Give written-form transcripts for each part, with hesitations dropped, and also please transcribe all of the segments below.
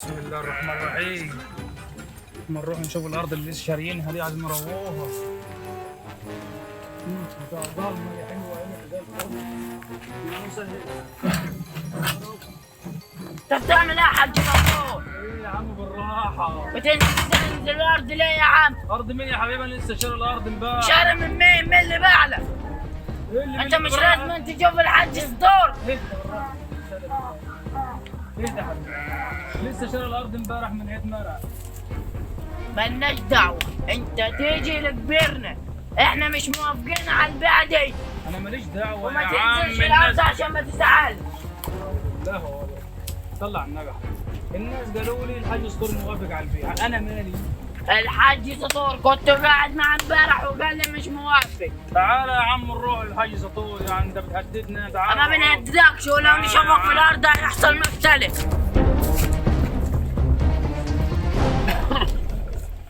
بسم الله الرحمن الرحيم. لما نروح نشوف الارض اللي لسه شاريينها دي عايزين نروحها. ضلمه يا حلوه هنا زي الفل. انت بتعمل ايه يا حاج مبروك؟ ايه يا عم بالراحه. بتنزل الارض ليه يا عم؟ ارض مين يا حبيبي؟ انا لسه شاري الارض امبارح. شاري من مين؟ مين اللي باعلك؟ انت مش لازم تشوف الحاج صدور. ايه ده حبيبي؟ لسه شاري الارض امبارح من عيد مرة. مالناش دعوه، انت تيجي لكبرنا، احنا مش موافقين على البيعه دي. انا ماليش دعوه وما يا عم. تنزلش الارض عشان ما تزعلش. لا هو طلع النجح. الناس قالوا لي الحاج اسطور موافق على البيع، انا مالي؟ الحاج سطور كنت قاعد معاه امبارح وقال لي مش موافق. تعالى يا عم نروح للحاج سطور، يعني انت بتهددنا. تعالى. انا بنهددكش، ولو نشوفك في الارض هيحصل مختلف.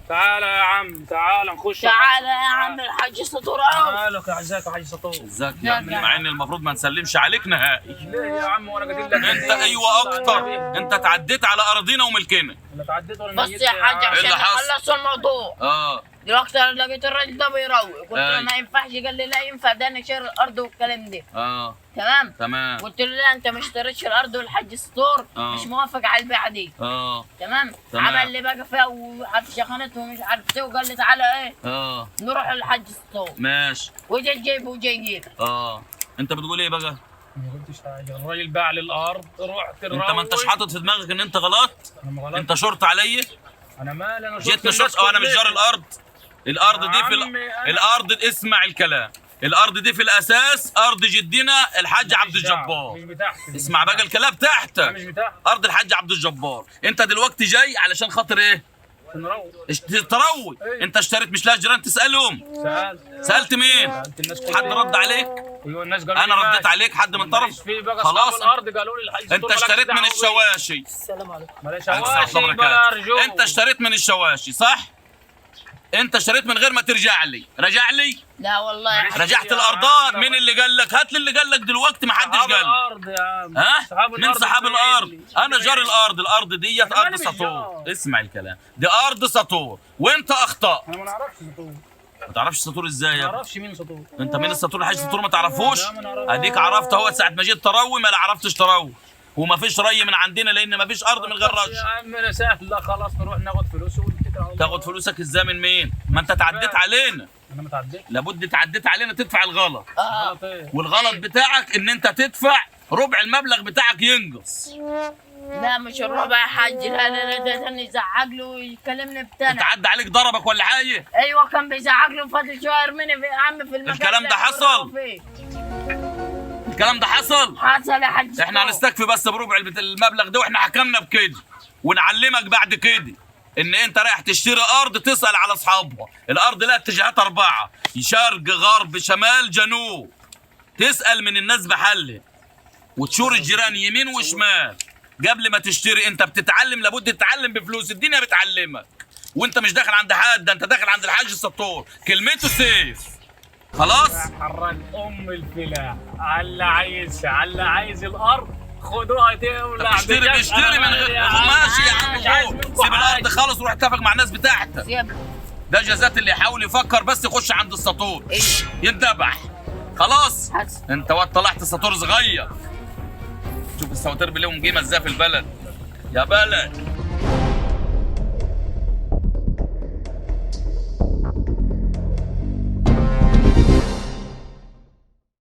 تعالى يا عم، تعالى نخش. تعالى يا عم الحاج سطور. تعالى ازيك يا حاج سطور؟ ازيك يا ابني؟ مع ان المفروض ما نسلمش عليك نهائي. ليه يا عم وانا قايل لك؟ انت ايوه اكتر، انت تعديت على اراضينا وملكنا. انا تعديت ولا بص يا حاج عشان اللي حصل؟ نخلص الموضوع. دلوقتي انا لقيت الراجل ده بيروق، قلت له ما ينفعش، قال لي لا ينفع، ده انا شاري الارض والكلام ده. تمام. قلت له لا انت ما اشتريتش الارض والحاج سطور مش موافق على البيعه دي. تمام. عمل لي بقى فيها وعارف شخنته ومش عارف ايه، وقال لي تعالى ايه نروح للحاج سطور. ماشي. وجاي جايبه وجاي يجيبه. انت بتقول ايه بقى؟ ما قلتش حاجه، الراجل باع لي الارض، رحت انت ما انتش حاطط في دماغك ان انت غلط؟ انا ما غلط. انت شرط عليا؟ انا مالي، انا جيتني شرط انا مش جار الارض. الارض دي في الارض، اسمع الكلام، الارض دي في الاساس ارض جدنا الحاج عبد الجبار. مش بتاعتي. اسمع بقى الكلام تحتك. مش بتاعتي. ارض الحاج عبد الجبار. انت دلوقتي جاي علشان خاطر ايه؟ تروي. انت اشتريت مش لاقي جيران تسالهم؟ سالت مين؟ سالت الناس. حد رد عليك؟ ايوه الناس قالوا انا رديت عليك؟ حد من طرف؟ خلاص الارض قالوا لي الحاج انت اشتريت من الشواشي. السلام عليكم. معلش شواشي بلا رجوع. انت اشتريت من الشواشي صح؟ انت اشتريت من غير ما ترجع لي. رجع لي؟ لا والله رجعت الارضات. مين اللي قال لك؟ هات لي اللي قال لك دلوقتي. ما حدش قال لي. الارض يا عم. مين صاحب الارض؟ انا جار الارض. الارض ديت ارض سطور. اسمع الكلام، دي ارض سطور وانت اخطأت. انا ما نعرفش سطور. ما تعرفش سطور ازاي يا ما ابني؟ نعرفش مين سطور. انت مين السطور؟ الحاج سطور ما تعرفوش؟ لا ما نعرفش. اديك عرفت اهو ساعه ما جيت تروي ما لا عرفتش تروي. وما فيش ري من عندنا لان ما فيش ارض من غير رش. يا عم انا سهل. لا خلاص نروح ناخد فلوس ونتكل على الله. تاخد فلوسك ازاي من مين؟ ما انت تعديت علينا. انا ما تعديت. لابد تعديت علينا تدفع الغلط. غلط ايه؟ والغلط بتاعك ان انت تدفع ربع المبلغ بتاعك ينقص. لا مش الربع يا حاج. لا لا لا، ده يزعق له ويكلمني بتانا. انت عدى عليك ضربك ولا حاجه؟ ايوه كان بيزعق له وفضل شويه يرميني في يا عم في المكان. الكلام ده حصل؟ الكلام ده حصل؟ حصل يا حاج. احنا هنستكفي بس بربع المبلغ ده، واحنا حكمنا بكده ونعلمك بعد كده ان انت رايح تشتري ارض تسال على اصحابها. الارض لها اتجاهات 4، شرق غرب شمال جنوب. تسال من الناس بحلها وتشور الجيران يمين وشمال قبل ما تشتري. انت بتتعلم، لابد تتعلم بفلوس، الدنيا بتعلمك. وانت مش داخل عند حد، ده انت داخل عند الحاج السطور، كلمته سيف. خلاص؟ حرك ام الفلاح على عايز الارض خدوها تولع. بيشتري من غير. ماشي يا عم، سيب الارض خالص وروح اتفق مع الناس بتاعتك. ده جزات اللي يحاول يفكر بس يخش عند السطور يندبح. خلاص؟ انت وقت طلعت سطور صغير. شوف السواتير بليهم قيمه ازاي في البلد يا بلد.